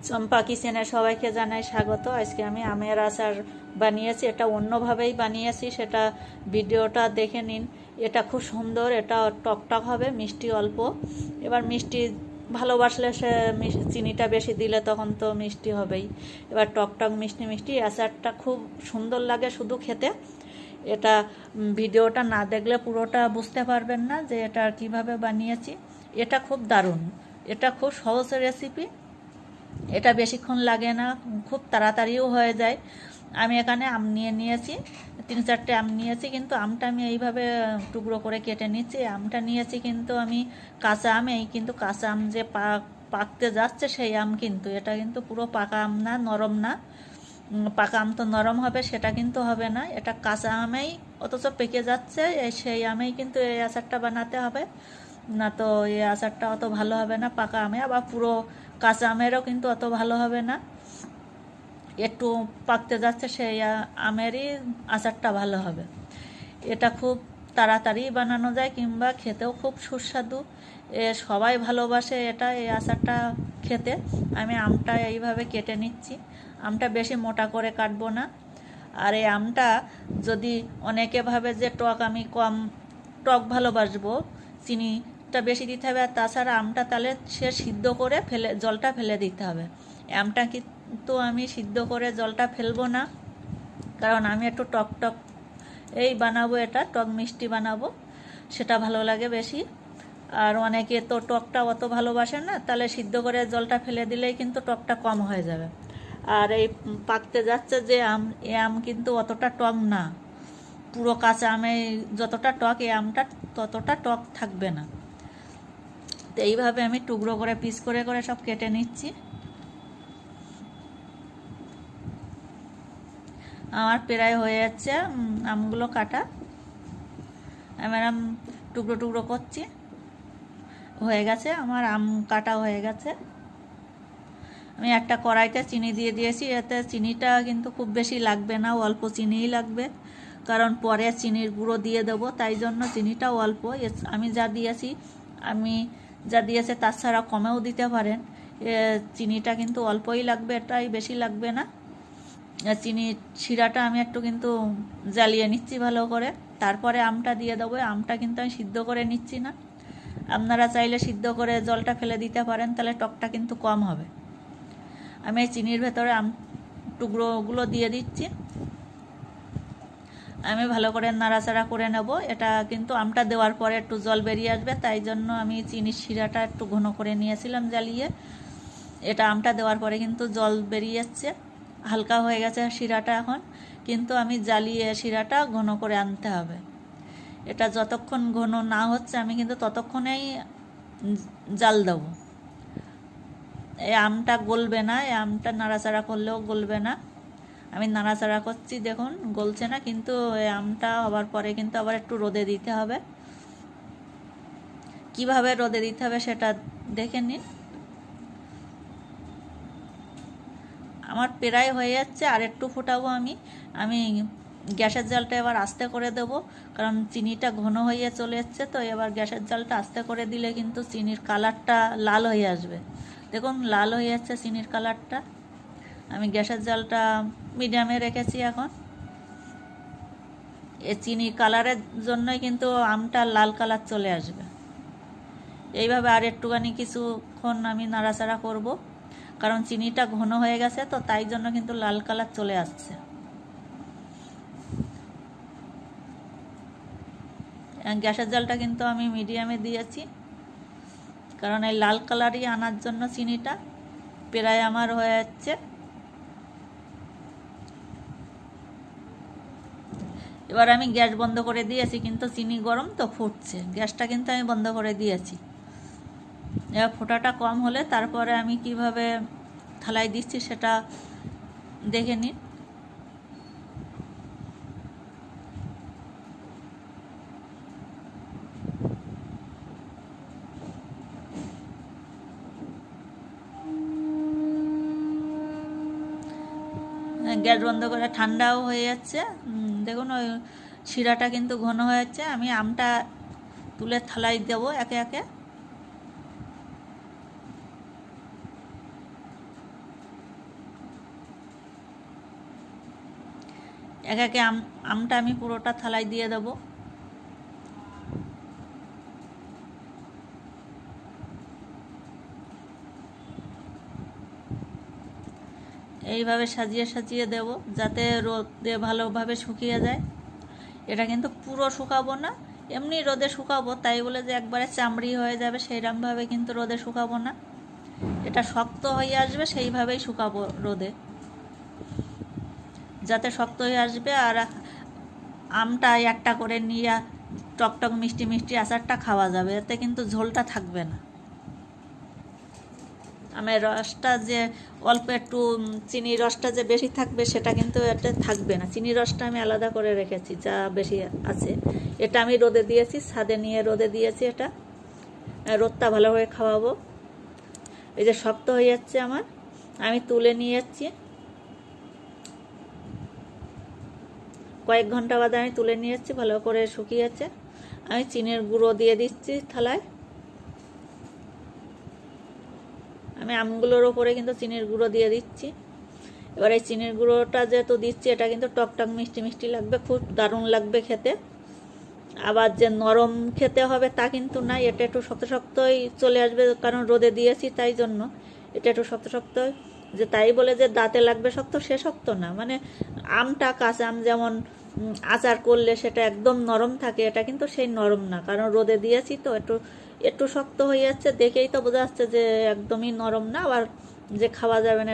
চম্পা কিচেনে সবাইকে জানাই স্বাগত। আজকে আমি আমের আচার বানিয়েছি, এটা অন্যভাবেই বানিয়েছি, সেটা ভিডিওটা দেখে নিন। এটা খুব সুন্দর, এটা টকটক হবে, মিষ্টি অল্প। এবার মিষ্টি ভালোবাসলে সে চিনিটা বেশি দিলে তখন তো মিষ্টি হবেই। এবার টকটক মিষ্টি মিষ্টি আচারটা খুব সুন্দর লাগে শুধু খেতে। এটা ভিডিওটা না দেখলে পুরোটা বুঝতে পারবেন না যে এটা কিভাবে বানিয়েছি। এটা খুব দারুণ, এটা খুব সহজ রেসিপি, এটা বেশিক্ষণ লাগে না, খুব তাড়াতাড়িও হয়ে যায়। আমি এখানে আম নিয়েছি, 3-4টে আম নিয়েছি, কিন্তু আমটা আমি এইভাবে টুকরো করে কেটে নিচ্ছি। আমটা নিয়েছি কিন্তু আমি কাঁচা আম, কিন্তু কাঁচা আম যে পাকতে যাচ্ছে সেই আম, কিন্তু এটা কিন্তু পুরো পাকা আম না, নরম না। পাকা আম তো নরম হবে, সেটা কিন্তু হবে না, এটা কাঁচা আমেই অথচ পেকে যাচ্ছে, সেই আমেই কিন্তু এই আচারটা বানাতে হবে। না তো এই আচারটা অত ভালো হবে না পাকা আমে, আবার পুরো কাঁচা আমেরও কিন্তু অত ভালো হবে না। একটু পাকতে যাচ্ছে সেই আমেরই আচারটা ভালো হবে। এটা খুব তাড়াতাড়ি বানানো যায়, কিংবা খেতেও খুব সুস্বাদু। সবাই ভালোবাসে এটা, এই আচারটা খেতে। আমি আমটা এইভাবে কেটে নিচ্ছি। আমটা বেশি মোটা করে কাটবো না। আর এই আমটা যদি অনেকে ভাবে যে টক আমি কম টক ভালোবাসবো, চিনিটা বেশি দিতে হবে, আর তাছাড়া আমটা তাহলে সে সিদ্ধ করে জলটা ফেলে দিতে হবে। আমটা কিন্তু আমি সিদ্ধ করে জলটা ফেলবো না, কারণ আমি একটু টক টক এই বানাবো, এটা টক মিষ্টি বানাবো, সেটা ভালো লাগে বেশি। আর অনেকে তো টকটা অত ভালোবাসে না, তাহলে সিদ্ধ করে জলটা ফেলে দিলেই কিন্তু টকটা কম হয়ে যাবে। আর এই পাকতে যাচ্ছে যে আম, এ আম কিন্তু অতটা টক না, পুরো কাঁচা আমে যতটা টক, এই আমটা ততটা টক থাকবে না। তো এইভাবে আমি টুকরো করে পিস করে করে সব কেটে নিচ্ছি। আমার প্রায় হয়ে যাচ্ছে আমগুলো কাটা। আমি আম টুকরো টুকরো করছি, হয়ে গেছে আমার আম কাটা হয়ে গেছে। আমি একটা কড়াইতে চিনি দিয়ে দিয়েছি, এতে চিনিটা কিন্তু খুব বেশি লাগবে না, অল্প চিনিই লাগবে, কারণ পরে চিনির গুঁড়ো দিয়ে দেবো, তাই জন্য চিনিটাও অল্প। আমি যা দিয়েছে তার ছাড়া কমেও দিতে পারেন। চিনিটা কিন্তু অল্পই লাগবে, এটাই বেশি লাগবে না। চিনি শিরাটা আমি একটু কিন্তু জ্বালিয়ে নিচ্ছি ভালো করে, তারপরে আমটা দিয়ে দেবো। আমটা কিন্তু আমি সিদ্ধ করে নিচ্ছি না, আপনারা চাইলে সিদ্ধ করে জলটা ফেলে দিতে পারেন, তাহলে টকটা কিন্তু কম হবে। আমি এই চিনির ভেতরে আম টুকরোগুলো দিয়ে দিচ্ছি, আমি ভালো করে নাড়াচাড়া করে নেব। এটা কিন্তু আমটা দেওয়ার পরে একটু জল বেরিয়ে আসবে, তাই জন্য আমি চিনির শিরাটা একটু ঘন করে নিয়েছিলাম জ্বালিয়ে। এটা আমটা দেওয়ার পরে কিন্তু জল বেরিয়ে যাচ্ছে, হালকা হয়ে গেছে শিরাটা এখন, কিন্তু আমি জ্বালিয়ে শিরাটা ঘন করে আনতে হবে। এটা যতক্ষণ ঘন না হচ্ছে আমি কিন্তু ততক্ষণেই জাল দেবো। এই আমটা গলবে না, এই আমটা নাড়াচাড়া করলেও গলবে না। আমি নাড়াচাড়া করছি, দেখুন গলছে না, কিন্তু এই আমটা হওয়ার পরে কিন্তু আবার একটু রোদে দিতে হবে। কিভাবে রোদে দিতে হবে সেটা দেখে নিন। আমার প্রায় হয়ে যাচ্ছে, আর একটু ফোটাবো আমি গ্যাসের জালটা এবার আস্তে করে দেব, কারণ চিনিটা ঘন হয়ে চলে যাচ্ছে। তো এবার গ্যাসের জালটা আস্তে করে দিলে কিন্তু চিনির কালারটা লাল হয়ে আসবে। দেখুন লাল হয়ে যাচ্ছে চিনির কালারটা। আমি গ্যাসের জালটা মিডিয়ামে রেখেছি এখন। এই চিনির কালারের জন্যই কিন্তু আমটা লাল কালার চলে আসবে। এইভাবে আর একটুখানি কিছুক্ষণ আমি নাড়াচাড়া করব, কারণ চিনিটা ঘন হয়ে গেছে, তো তাই জন্য কিন্তু লাল কালার চলে আসছে। গ্যাসের জালটা কিন্তু আমি মিডিয়ামে দিয়েছি, কারণ এই লাল কালারই আনার জন্য। চিনিটা প্রায় আমার হয়ে যাচ্ছে। এবার আমি গ্যাস বন্ধ করে দিয়েছি, কিন্তু চিনি গরম তো ফুটছে, গ্যাসটা কিন্তু আমি বন্ধ করে দিয়েছি। এবার ফোটাটা কম হলে তারপরে আমি কিভাবে থালায় দিচ্ছি সেটা দেখে নিন। গ্যাস বন্ধ করে ঠান্ডাও হয়ে যাচ্ছে, দেখুন ওই শিরাটা কিন্তু ঘন হয়ে যাচ্ছে। আমি আমটা তুলে থালায় দেবো একে একে। এক একে আমটা আমি পুরোটা থালায় দিয়ে দেবো। এইভাবে সাজিয়ে সাজিয়ে দেব যাতে রোদে ভালোভাবে শুকিয়ে যায়। এটা কিন্তু পুরো শুকাবো না, এমনি রোদে শুকাবো, তাই বলে যে একবারে চামড়ি হয়ে যাবে সেইরকমভাবে কিন্তু রোদে শুকাবো না। এটা শক্ত হয়ে আসবে সেইভাবেই শুকাবো রোদে, যাতে শক্ত হয়ে আসবে। আর আমটা একটা করে নিয়ে টকটক মিষ্টি মিষ্টি আচারটা খাওয়া যাবে, এতে কিন্তু ঝোলটা থাকবে না। আমের রসটা যে অল্প একটু চিনির রসটা যে বেশি থাকবে সেটা কিন্তু এটা থাকবে না। চিনির রসটা আমি আলাদা করে রেখেছি, যা বেশি আছে এটা আমি রোদে দিয়েছি, ছাদে নিয়ে রোদে দিয়েছি। এটা রোদটা ভালোভাবে খাওয়াবো। এই যে শক্ত হয়ে যাচ্ছে আমার, আমি তুলে নিয়ে যাচ্ছি। কয়েক ঘন্টা বাদে আমি তুলে নিয়ে যাচ্ছি, ভালো করে শুকিয়েছে। আমি চিনির গুঁড়ো দিয়ে দিচ্ছি থালায়। আমি আমগুলোর ওপরে কিন্তু চিনির গুঁড়ো দিয়ে দিচ্ছি। এবার এই চিনির গুঁড়োটা যেহেতু দিচ্ছি, এটা কিন্তু টকটক মিষ্টি মিষ্টি লাগবে, খুব দারুণ লাগবে খেতে। আবার যে নরম খেতে হবে তা কিন্তু না, এটা একটু শক্ত শক্তই চলে আসবে, কারণ রোদে দিয়েছি তাই জন্য এটা একটু শক্ত শক্ত। যে তাই বলে যে দাঁতে লাগবে শক্ত, সে শক্ত না। মানে আমটা কাঁচা আম যেমন আচার করলে সেটা একদম নরম থাকে, এটা কিন্তু সেই নরম না, কারণ রোদে দিয়েছি তো একটু একটু শক্ত হয়ে যাচ্ছে। দেখেই তো বোঝা যাচ্ছে যে একদমই নরম না, আবার যে খাওয়া যাবে না।